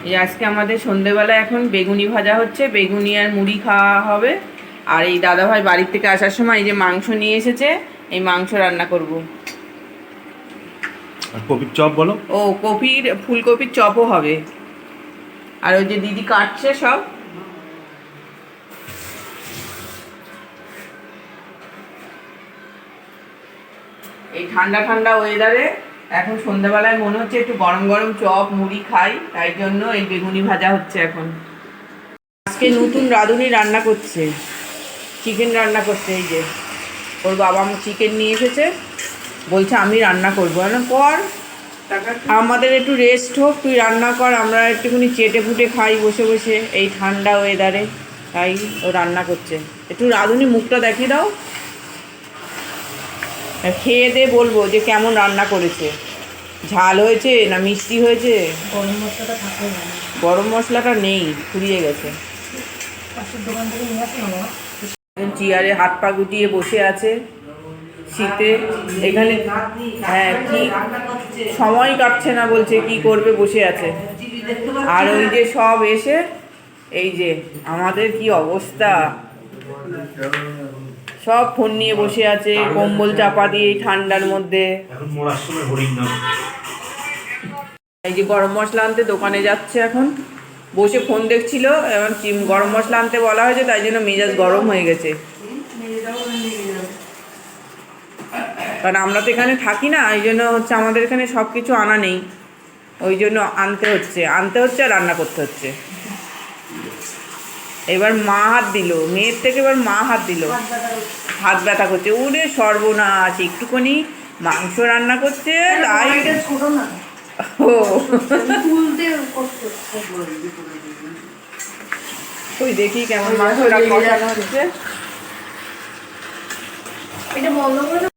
এই আজকে আমাদের সন্ধেবেলা এখন বেগুনি ভাজা হচ্ছে, বেগুনি আর মুড়ি খাওয়া হবে। আর এই দাদাভাই বাড়ির থেকে আসার সময় এই যে মাংস নিয়ে এসেছে, এই মাংস রান্না করব। আর কপির চপ বলো। ও ফুলকপির চপও হবে। আর ওই যে দিদি কাটছে সব। এই ঠান্ডা ঠান্ডা ওয়েদারে এখন সন্ধ্যাবেলায় মনে হচ্ছে একটু গরম গরম চপ মুড়ি খাই, তাই জন্য এই বেগুনি ভাজা হচ্ছে এখন। আজকে নতুন রাঁধুনি রান্না করছে, চিকেন রান্না করছে। এই যে ওর বাবা চিকেন নিয়ে এসেছে, বলছে আমি রান্না করবো না, কর আমাদের একটু রেস্ট হোক, তুই রান্না কর, আমরা একটুখানি চেটে ফুটে খাই বসে বসে এই ঠান্ডা ওয়েদারে। তাই ও রান্না করছে। একটু রাঁধুনি মুখটা দেখিয়ে দাও, খেয়ে দে বলবো যে কেমন রান্না করেছে, ঝাল হয়েছে না মিষ্টি হয়েছে। গরম মশলাটা থাকে না, গরম মশলাটা নেই, ফুরিয়ে গেছে। পাশের দোকান থেকে নিয়ে আসো না। চেয়ারে হাত পা গুটিয়ে বসে আছে শীতে এখানে। হ্যাঁ, কি সময় কাটছে না বলছে, কি করবে, বসে আছে। আর ওই যে সব এসে এই যে আমাদের কি অবস্থা, সব ফোন নিয়ে বসে আছে, কম্বল চাপা দিয়ে এই ঠান্ডার মধ্যে। এই যে গরম মশলা আনতে দোকানে যাচ্ছে, এখন বসে ফোন দেখছিল। এবার গরম মশলা আনতে বলা হয়েছে, তাই জন্য মেজাজ গরম হয়ে গেছে। কারণ আমরা তো এখানে থাকি না, এই জন্য হচ্ছে আমাদের এখানে সব কিছু আনা নেই, ওই জন্য আনতে হচ্ছে আর রান্না করতে হচ্ছে। এবার মা হাত দিল, মেয়ের থেকে এবার মা হাত দিল, হাত ব্যথা করছে। উরে সর্বনাশ, একটুখানি মাংস রান্না করছে তাই। ও ওই দেখি কেমন মাংসটা কষানো হচ্ছে। এটা বন্ধ করে